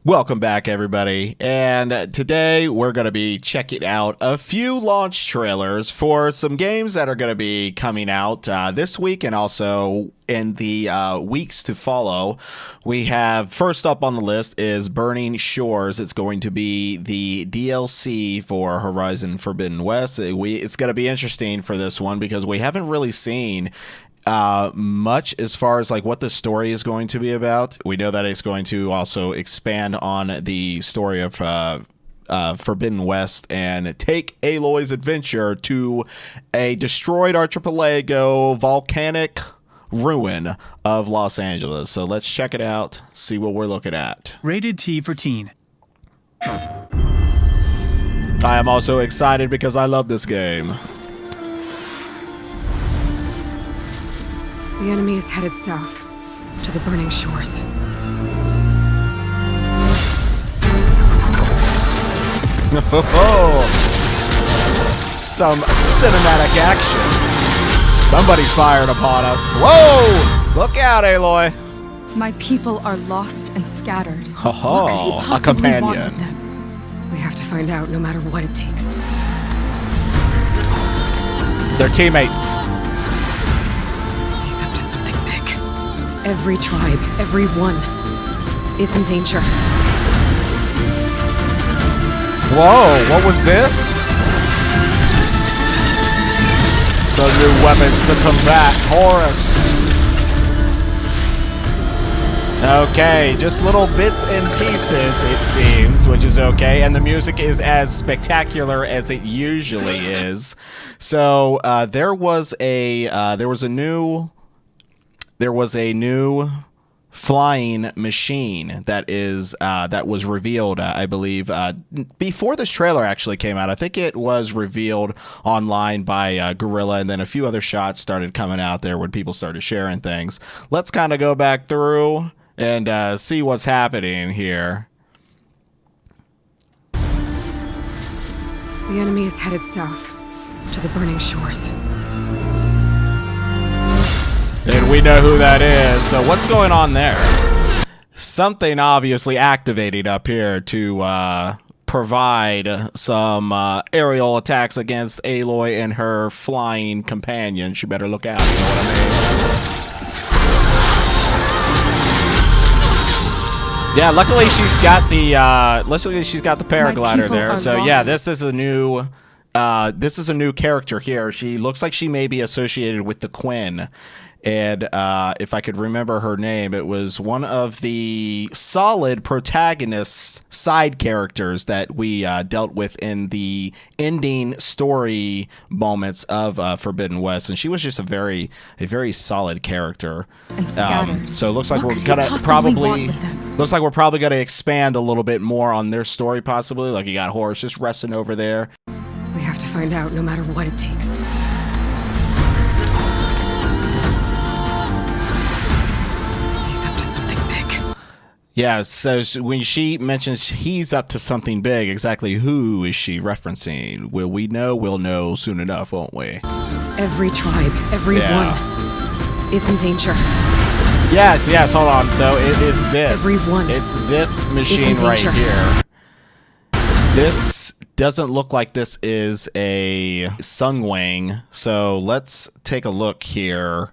Welcome back, everybody, and today we're going to be checking out a few launch trailers for some games that are going to be coming out this week and also in the weeks to follow. We have, first up on the list is Burning Shores. It's going to be the DLC for Horizon Forbidden West. It's going to be interesting for this one because we haven't really seen much as far as like what the story is going to be about. We know that it's going to also expand on the story of Forbidden West and take Aloy's adventure to a destroyed archipelago volcanic ruin of Los Angeles. So let's check it out, see what we're looking at. Rated T for teen. I am also excited because I love this game. The enemy is headed south, to the Burning Shores. Some cinematic action. Somebody's fired upon us. Whoa! Look out, Aloy. My people are lost and scattered. What could he possibly a companion. Want with them? We have to find out no matter what it takes. They're teammates. Every tribe, every one, is in danger. Whoa, what was this? Some new weapons to combat Horus. Okay, just little bits and pieces, it seems, which is okay. And the music is as spectacular as it usually is. So there was a new flying machine that was revealed, I believe, before this trailer actually came out. I think it was revealed online by Guerrilla, and then a few other shots started coming out there when people started sharing things. Let's kind of go back through and see what's happening here. The enemy is headed south, to the Burning Shores. And we know who that is. So what's going on there? Something obviously activating up here to provide some aerial attacks against Aloy and her flying companion. She better look out, you know what I mean? Yeah, luckily she's got the paraglider there. So yeah, this is a new character here. She looks like she may be associated with the Quinn. And if I could remember her name, it was one of the solid protagonists, side characters that we dealt with in the ending story moments of Forbidden West, and she was just a very solid character. And so it looks like we're probably gonna expand a little bit more on their story, possibly. Like you got Horus just resting over there. We have to find out no matter what it takes. Yeah, so when she mentions he's up to something big, exactly who is she referencing? Will we know? We'll know soon enough, won't we? Every tribe, every one, is in danger. Yes, hold on. So it is this. Everyone. It's this machine right here. This doesn't look like this is a Sungwing. So let's take a look here.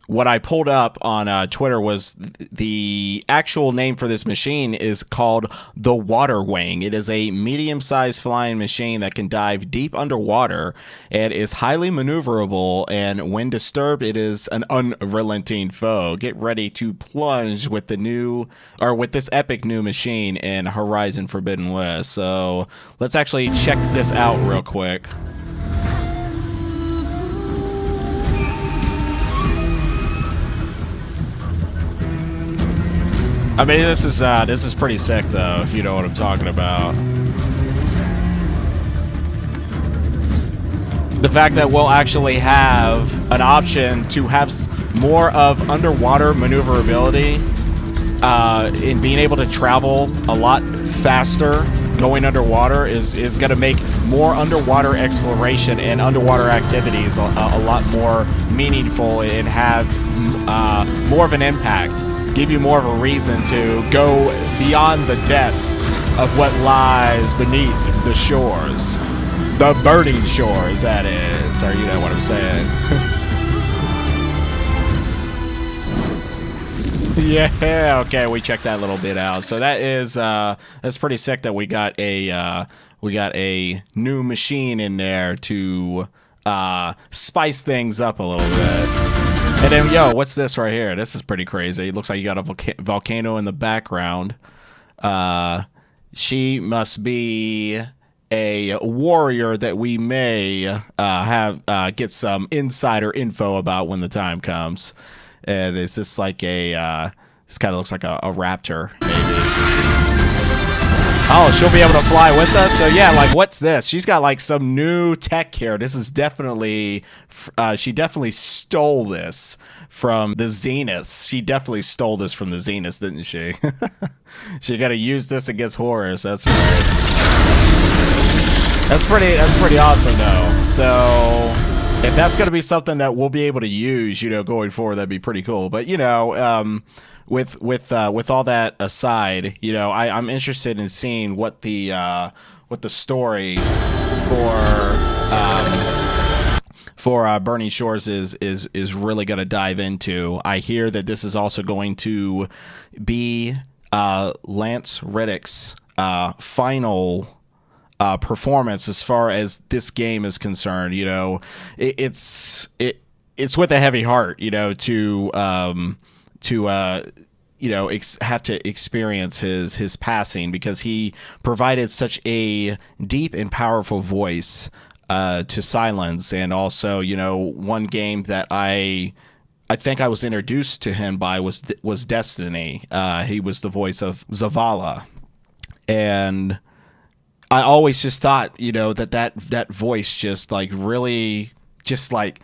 What I pulled up on Twitter was the actual name for this machine is called the Water Wing. It is a medium-sized flying machine that can dive deep underwater and is highly maneuverable, and when disturbed, it is an unrelenting foe. Get ready to plunge with this epic new machine in Horizon Forbidden West. So let's actually check this out real quick. I mean, this is pretty sick, though, if you know what I'm talking about. The fact that we'll actually have an option to have more of underwater maneuverability in being able to travel a lot faster going underwater is going to make more underwater exploration and underwater activities a lot more meaningful and have more of an impact give you more of a reason to go beyond the depths of what lies beneath the shores. The burning shores, that is. Or you know what I'm saying. Yeah, okay, we checked that little bit out. So that is that's pretty sick that we got a new machine in there to spice things up a little bit. And then, yo, what's this right here? This is pretty crazy. It looks like you got a volcano in the background. She must be a warrior that we may have get some insider info about when the time comes. And it's just like a this kind of looks like a raptor, maybe. Oh, she'll be able to fly with us? So yeah, like, what's this? She's got like some new tech here. This is definitely she definitely stole this from the Zeniths. She definitely stole this from the Zeniths, didn't she? She got to use this against Horus. That's right. That's pretty awesome though. So if that's going to be something that we'll be able to use, you know, going forward, that'd be pretty cool. But you know, with all that aside, you know, I'm interested in seeing what the story for Burning Shores is really going to dive into. I hear that this is also going to be Lance Reddick's final performance as far as this game is concerned. You know, it's with a heavy heart, you know, to you know, have to experience his passing, because he provided such a deep and powerful voice to Silence. And also, you know, one game that I think I was introduced to him by was Destiny. He was the voice of Zavala, and I always just thought, you know, that voice just like really just like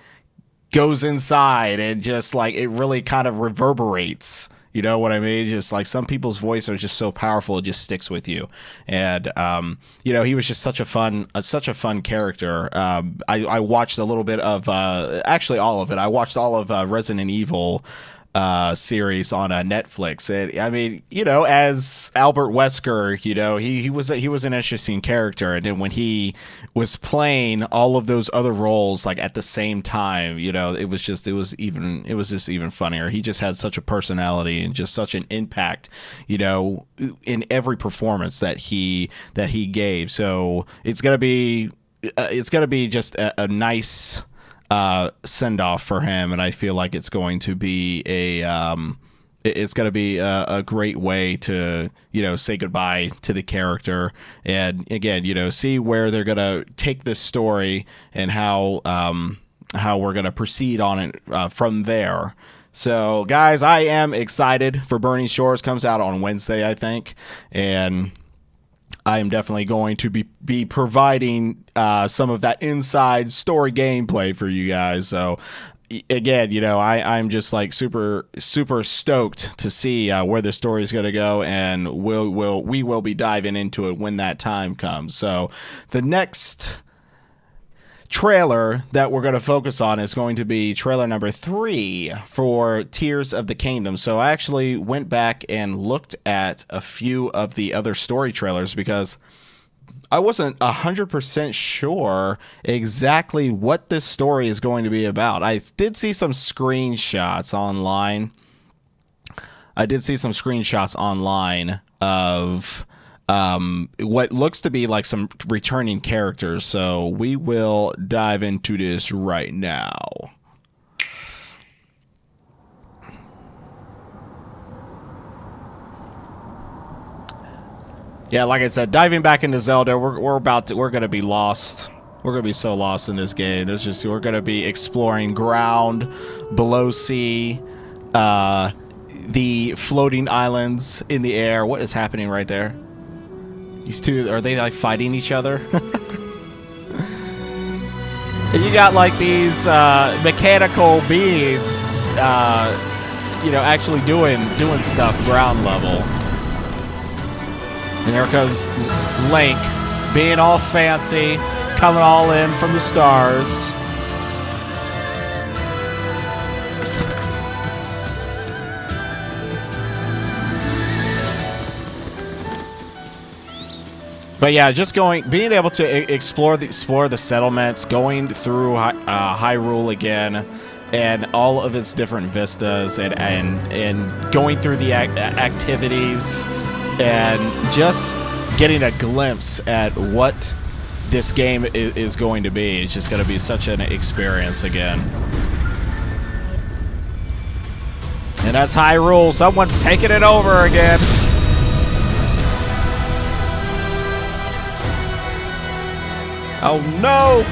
goes inside, and just like it really kind of reverberates. You know what I mean? Just like some people's voice are just so powerful, it just sticks with you. And you know, he was just such a fun character. I watched a little bit of actually all of it. I watched all of Resident Evil series on Netflix. And I mean, you know, as Albert Wesker, you know, he was an interesting character. And then when he was playing all of those other roles like at the same time, you know, it was just even funnier. He just had such a personality and just such an impact, you know, in every performance that he gave. So it's gonna be just a nice send off for him, and I feel like it's going to be a great way to, you know, say goodbye to the character, and again, you know, see where they're gonna take this story and how we're gonna proceed on it from there. So guys, I am excited for Burning Shores. Comes out on Wednesday, I think, and I am definitely going to be providing some of that inside story gameplay for you guys. So again, you know, I'm just like super stoked to see where the story is going to go, and we will be diving into it when that time comes. So the next trailer that we're going to focus on is going to be trailer number 3 for Tears of the Kingdom. So I actually went back and looked at a few of the other story trailers, because I wasn't 100% sure exactly what this story is going to be about. I did see some screenshots online. Of what looks to be like some returning characters. So we will dive into this right now. Yeah, like I said, diving back into Zelda, we're gonna be lost. We're gonna be so lost in this game. We're gonna be exploring ground, below sea, the floating islands in the air. What is happening right there? These two, are they like fighting each other? And you got like these mechanical beings, you know, actually doing stuff ground level. And there comes Link, being all fancy, coming all in from the stars. But yeah, just being able to explore the settlements, going through Hyrule again, and all of its different vistas, and going through the activities, and just getting a glimpse at what this game is going to be. It's just going to be such an experience again. And that's Hyrule. Someone's taking it over again. Oh no!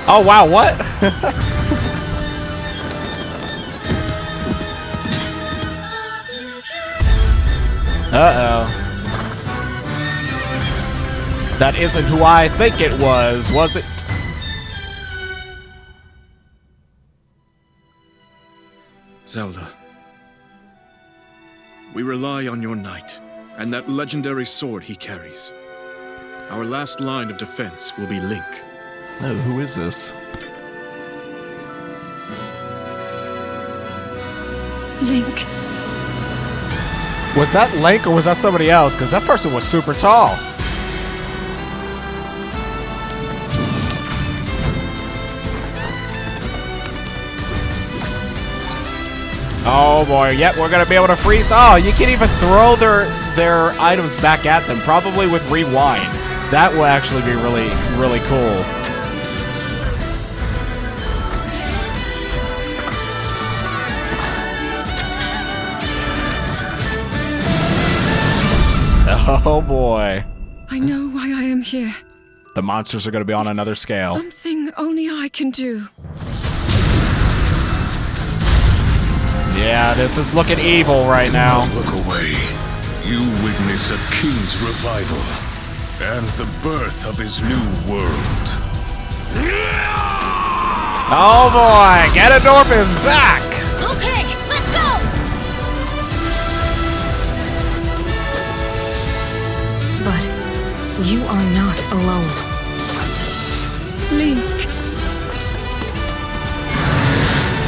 Oh wow, what? Uh-oh. That isn't who I think it was it? Zelda. We rely on your knight, and that legendary sword he carries. Our last line of defense will be Link. No, who is this? Link. Was that Link or was that somebody else? Because that person was super tall. Oh boy, yep, we're gonna be able to freeze. Oh, you can even throw their items back at them, probably with rewind. That will actually be really, really cool. Oh boy. I know why I am here. The monsters are gonna be on another scale. Something only I can do. Yeah, this is looking evil right now. Do not look away. You witness a king's revival and the birth of his new world. Oh boy, Ganondorf is back! Okay, let's go! But you are not alone. Link.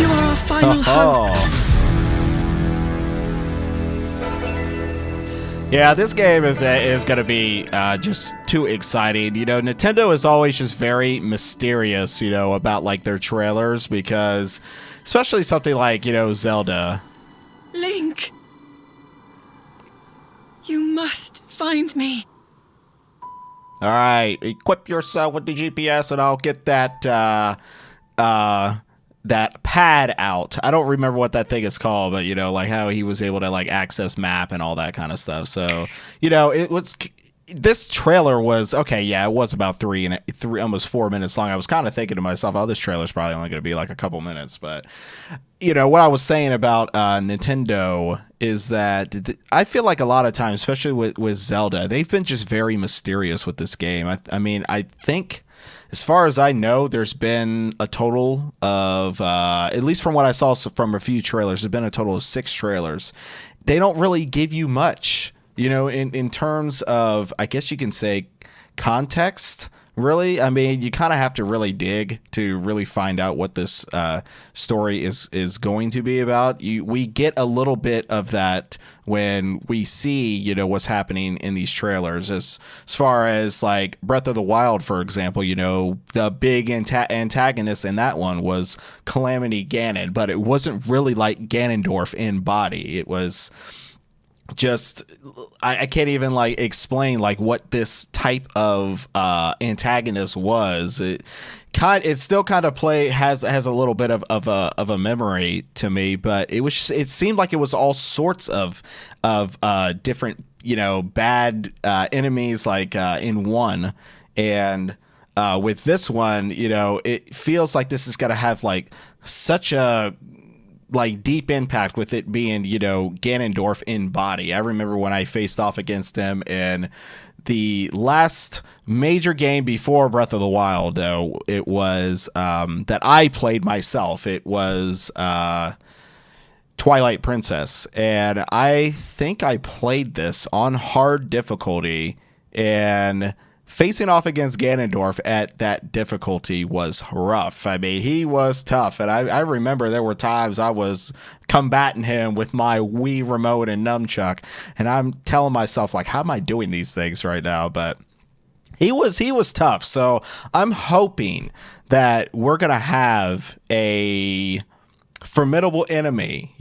You are our final hope. Yeah, this game is going to be just too exciting. You know, Nintendo is always just very mysterious, you know, about like their trailers, because especially something like, you know, Zelda. Link. You must find me. All right, equip yourself with the GPS and I'll get that that pad out. I don't remember what that thing is called, but you know, like how he was able to like access map and all that kind of stuff. So, you know, this trailer was okay. Yeah, it was about three, almost 4 minutes long. I was kind of thinking to myself, oh, this trailer's probably only going to be like a couple minutes. But you know, what I was saying about Nintendo is that I feel like a lot of times, especially with Zelda, they've been just very mysterious with this game. I mean, I think, as far as I know, there's been a total of, at least from what I saw from a few trailers, there's been a total of 6 trailers. They don't really give you much, you know, in terms of, I guess you can say, context. Really, I mean, you kind of have to really dig to really find out what this story is going to be about. We get a little bit of that when we see, you know, what's happening in these trailers. As far as like Breath of the Wild, for example, you know, the big antagonist in that one was Calamity Ganon, but it wasn't really like Ganondorf in body. It was just I can't even like explain like what this type of antagonist was. It still kind of has a little bit of a memory to me, but it seemed like it was all sorts of different, you know, bad enemies like in one. And with this one, you know, it feels like this is gonna have like such a like deep impact with it being, you know, Ganondorf in body. I remember when I faced off against him in the last major game before Breath of the Wild, though. It was that I played myself. It was Twilight Princess, and I think I played this on hard difficulty, and facing off against Ganondorf at that difficulty was rough. I mean, he was tough, and I remember there were times I was combating him with my Wii remote and nunchuck, and I'm telling myself, like, how am I doing these things right now? But he was tough. So I'm hoping that we're gonna have a formidable enemy,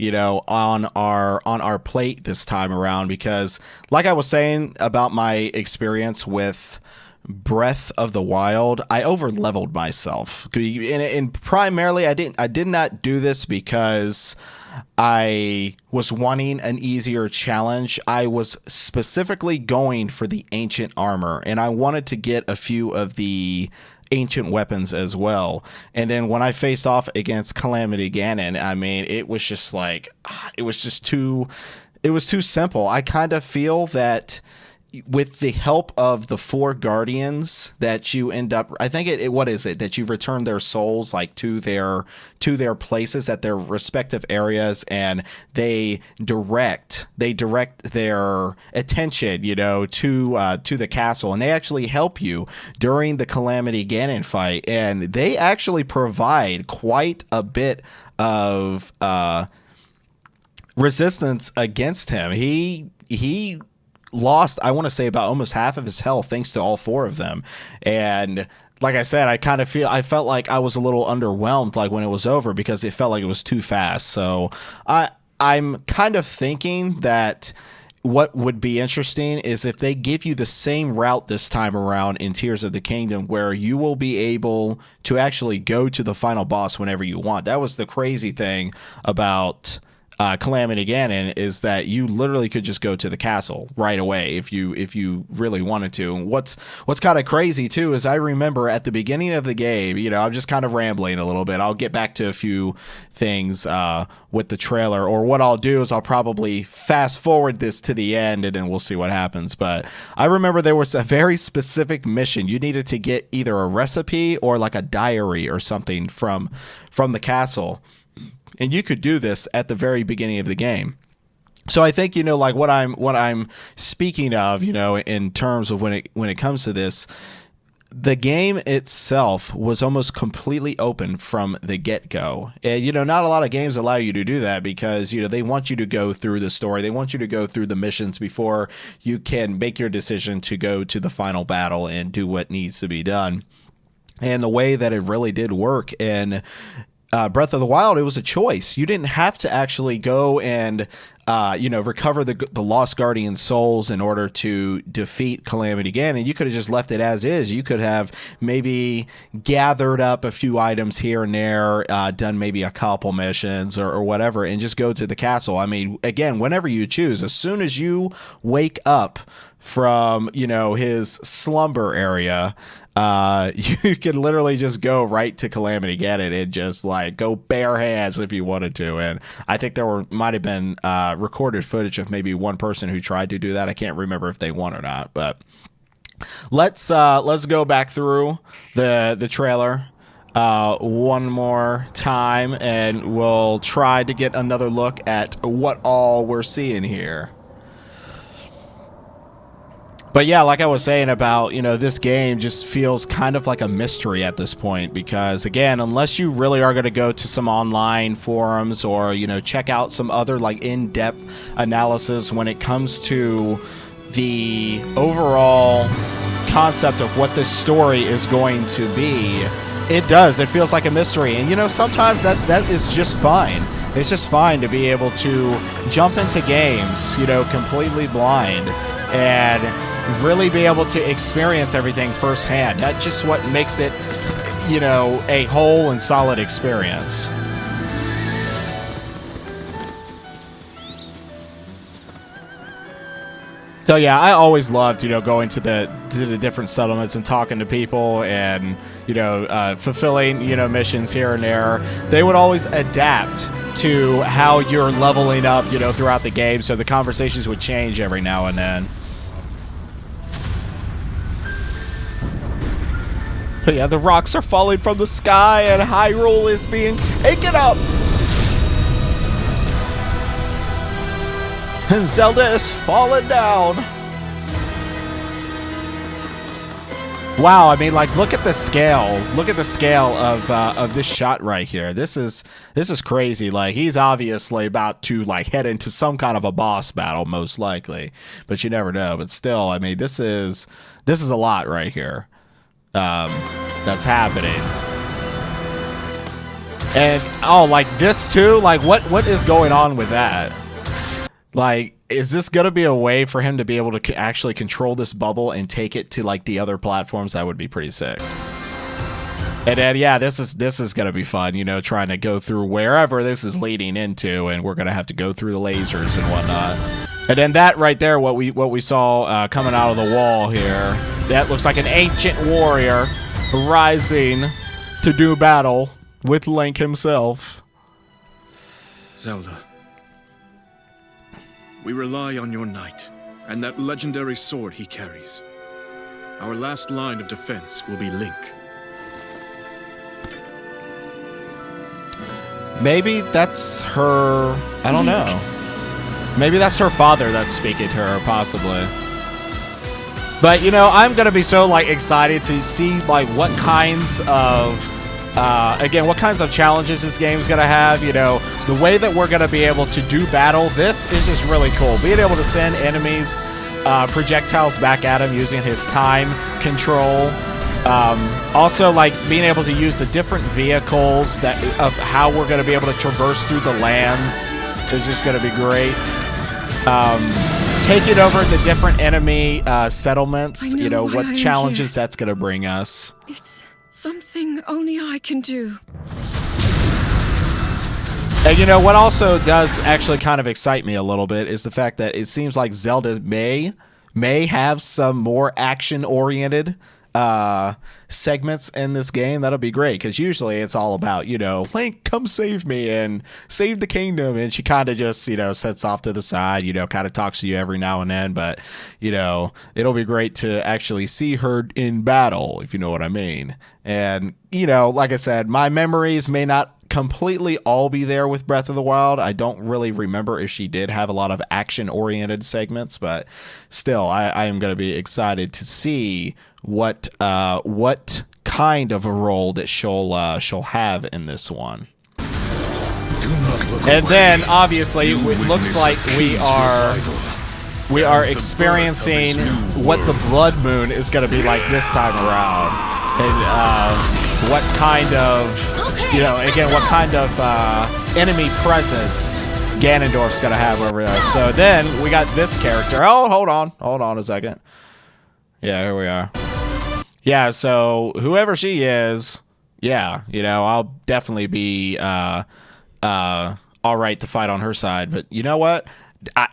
on our plate this time around, because like I was saying about my experience with Breath of the Wild, I over leveled myself, and primarily I did not do this because I was wanting an easier challenge. I was specifically going for the ancient armor, and I wanted to get a few of the ancient weapons as well. And then when I faced off against Calamity Ganon, I mean, it was just like, it was too simple. I kind of feel that with the help of the 4 guardians that you end up, I think what is it that you return their souls like to their places at their respective areas, and they direct their attention, to the castle, and they actually help you during the Calamity Ganon fight, and they actually provide quite a bit of resistance against him. He lost, I want to say, about almost half of his health thanks to all 4 of them. And like I said, I felt like I was a little underwhelmed like when it was over, because it felt like it was too fast. So I'm kind of thinking that what would be interesting is if they give you the same route this time around in Tears of the Kingdom, where you will be able to actually go to the final boss whenever you want. That was the crazy thing about Calamity Ganon, is that you literally could just go to the castle right away if you really wanted to. And what's kind of crazy too is I remember at the beginning of the game, I'm just kind of rambling a little bit. I'll get back to a few things with the trailer, or what I'll do is I'll probably fast forward this to the end and then we'll see what happens. But I remember there was a very specific mission. You needed to get either a recipe or like a diary or something from the castle. And you could do this at the very beginning of the game. So I think, like what I'm speaking of, in terms of when it comes to this, the game itself was almost completely open from the get-go. And, not a lot of games allow you to do that, because, they want you to go through the story. They want you to go through the missions before you can make your decision to go to the final battle and do what needs to be done. And the way that it really did work in Breath of the Wild, it was a choice. You didn't have to actually go and recover the Lost Guardian souls in order to defeat Calamity Ganon. You could have just left it as is. You could have maybe gathered up a few items here and there, done maybe a couple missions or whatever, and just go to the castle. I mean, again, whenever you choose, as soon as you wake up from his slumber area, you can literally just go right to Calamity Ganon and just like go bare hands if you wanted to. And I think there might have been recorded footage of maybe one person who tried to do that. I can't remember if they won or not, but let's go back through the trailer one more time, and we'll try to get another look at what all we're seeing here. But yeah, like I was saying about, this game just feels kind of like a mystery at this point, because again, unless you really are going to go to some online forums or, check out some other like in-depth analysis when it comes to the overall concept of what this story is going to be, it feels like a mystery. And sometimes that is just fine. It's just fine to be able to jump into games, completely blind, and really be able to experience everything firsthand. That's just what makes it, a whole and solid experience. So yeah, I always loved, going to the different settlements and talking to people and, fulfilling, missions here and there. They would always adapt to how you're leveling up, throughout the game. So the conversations would change every now and then. But yeah, the rocks are falling from the sky and Hyrule is being taken up. And Zelda is falling down. Wow, I mean, like, look at the scale. Look at the scale of this shot right here. This is crazy. Like, he's obviously about to like head into some kind of a boss battle, most likely. But you never know. But still, I mean, this is a lot right here. That's happening. And oh, like this too. Like, what is going on with that? Like, is this gonna be a way for him to be able to actually control this bubble and take it to like the other platforms? That would be pretty sick. And then yeah, this is gonna be fun. You know, trying to go through wherever this is leading into, and we're gonna have to go through the lasers and whatnot. And then that right there, what we saw coming out of the wall here, that looks like an ancient warrior rising to do battle with Link himself. Zelda. We rely on your knight, and that legendary sword he carries. Our last line of defense will be Link. Maybe that's her... I don't know. Maybe that's her father that's speaking to her, possibly. But, you know, I'm going to be so, like, excited to see, like, what kinds of... again, what kinds of challenges this game's going to have, you know, the way that we're going to be able to do battle, this is just really cool. Being able to send enemies, projectiles back at him using his time control. Also, like, being able to use the different vehicles of how we're going to be able to traverse through the lands is just going to be great. Taking over the different enemy settlements, you know, what challenges that's going to bring us. It's something only I can do. And you know, what also does actually kind of excite me a little bit is the fact that it seems like Zelda may have some more action-oriented segments in this game. That'll be great, because usually it's all about, you know, Link, come save me and save the kingdom, and she kind of just, you know, sets off to the side, you know, kind of talks to you every now and then. But, you know, it'll be great to actually see her in battle, if you know what I mean. And, you know, like I said, my memories may not completely all be there with Breath of the Wild. I don't really remember if she did have a lot of action-oriented segments, but still, I am going to be excited to see what kind of a role that she'll have in this one. And then obviously it looks like we are experiencing what the Blood Moon is going to be like this time around, and what kind of, you know, again, what kind of enemy presence Ganondorf's going to have over us. So then we got this character. Oh, hold on a second. Yeah, here we are. Yeah, so whoever she is, yeah, you know, I'll definitely be all right to fight on her side. But you know what?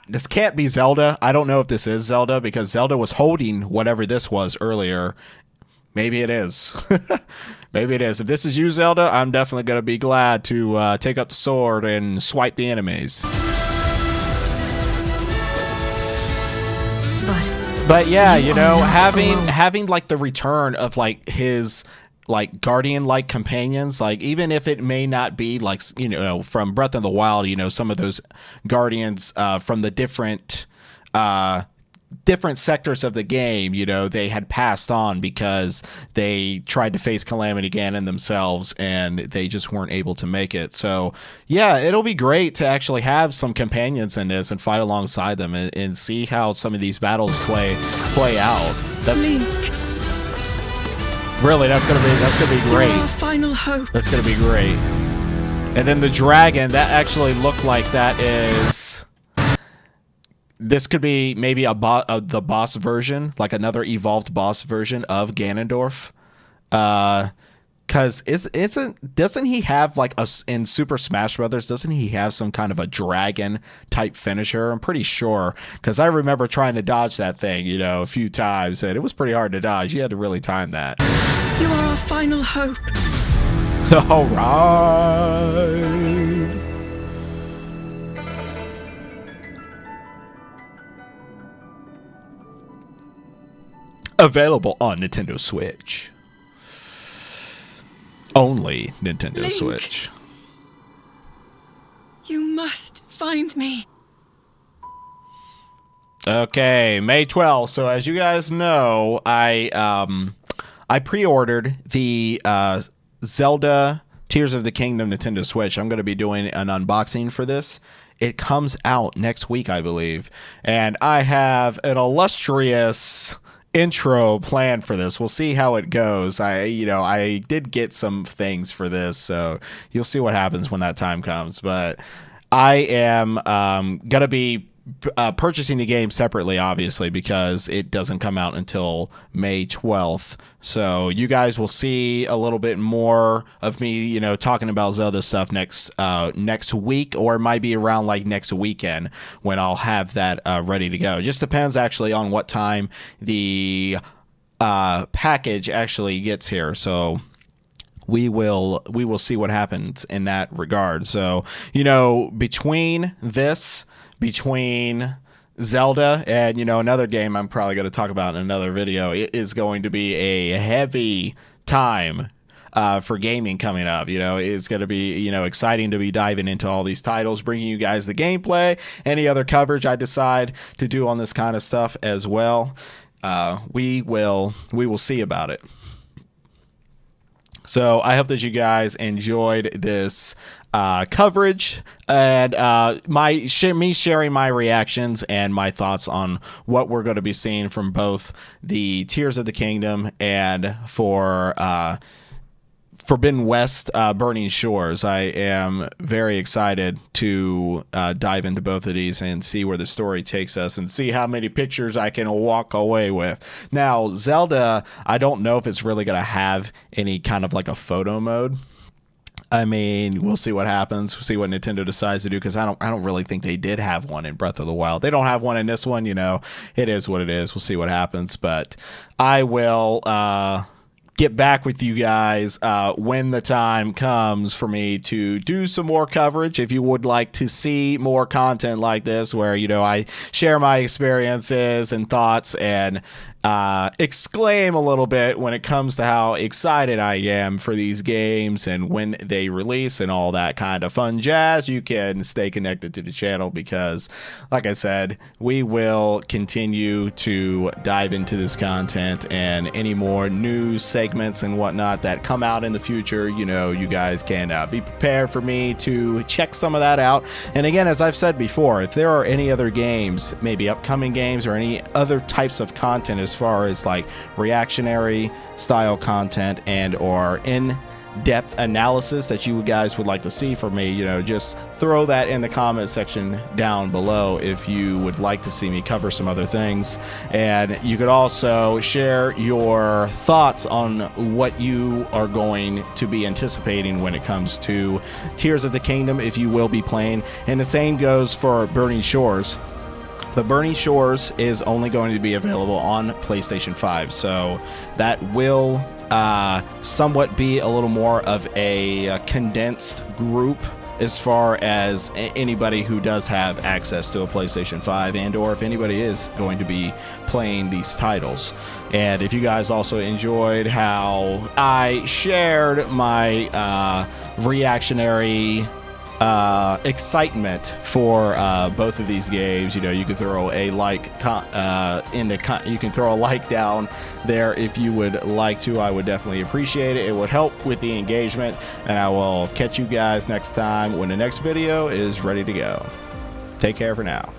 This can't be Zelda. I don't know if this is Zelda, because Zelda was holding whatever this was earlier. Maybe it is. Maybe it is. If this is you, Zelda, I'm definitely going to be glad to take up the sword and swipe the enemies. But yeah, you know, having like the return of like his like guardian-like companions, like even if it may not be like, you know, from Breath of the Wild, you know, some of those guardians from the different sectors of the game, you know, they had passed on because they tried to face Calamity Ganon themselves and they just weren't able to make it. So yeah, it'll be great to actually have some companions in this and fight alongside them and see how some of these battles play out. That's Link. Really, that's gonna be great. Our final hope. That's gonna be great. And then the dragon, that actually looked like that is... This could be maybe the boss version, like another evolved boss version of Ganondorf. Because doesn't he have like in Super Smash Brothers? Doesn't he have some kind of a dragon type finisher? I'm pretty sure, because I remember trying to dodge that thing, you know, a few times, and it was pretty hard to dodge. You had to really time that. You are our final hope. All right. Available on Nintendo Switch. Only Nintendo Link. Switch. You must find me. Okay, May 12th. So as you guys know, I I pre-ordered the Zelda Tears of the Kingdom Nintendo Switch. I'm going to be doing an unboxing for this. It comes out next week, I believe, and I have an illustrious intro planned for this. We'll see how it goes. I did get some things for this, so you'll see what happens when that time comes. But I am gonna be purchasing the game separately, obviously, because it doesn't come out until May 12th. So you guys will see a little bit more of me, talking about Zelda stuff next week, or it might be around like next weekend when I'll have that ready to go. It just depends actually on what time the package actually gets here. So we will see what happens in that regard. So, between Zelda and, another game I'm probably going to talk about in another video, it is going to be a heavy time for gaming coming up. It's going to be, exciting to be diving into all these titles, bringing you guys the gameplay, any other coverage I decide to do on this kind of stuff as well. We will see about it. So I hope that you guys enjoyed this coverage and me sharing my reactions and my thoughts on what we're going to be seeing from both the Tears of the Kingdom and for Forbidden West, Burning Shores. I am very excited to dive into both of these and see where the story takes us and see how many pictures I can walk away with. Now, Zelda, I don't know if it's really going to have any kind of like a photo mode. I mean, we'll see what happens. We'll see what Nintendo decides to do, because I don't really think they did have one in Breath of the Wild. They don't have one in this one. It is what it is. We'll see what happens, but I will get back with you guys when the time comes for me to do some more coverage. If you would like to see more content like this, where I share my experiences and thoughts and exclaim a little bit when it comes to how excited I am for these games and when they release and all that kind of fun jazz, you can stay connected to the channel, because like I said, we will continue to dive into this content and any more news segments and whatnot that come out in the future. You guys can be prepared for me to check some of that out. And again, as I've said before, if there are any other games, maybe upcoming games or any other types of content as far as like reactionary style content and or in-depth analysis that you guys would like to see from me, just throw that in the comment section down below if you would like to see me cover some other things. And you could also share your thoughts on what you are going to be anticipating when it comes to Tears of the Kingdom, if you will be playing. And the same goes for Burning Shores. But Burning Shores is only going to be available on PlayStation 5, so that will somewhat be a little more of a condensed group as far as anybody who does have access to a PlayStation 5, and or if anybody is going to be playing these titles. And if you guys also enjoyed how I shared my reactionary excitement for both of these games, you can throw a like you can throw a like down there if you would like to. I would definitely appreciate it. It would help with the engagement, and I will catch you guys next time when the next video is ready to go. Take care for now.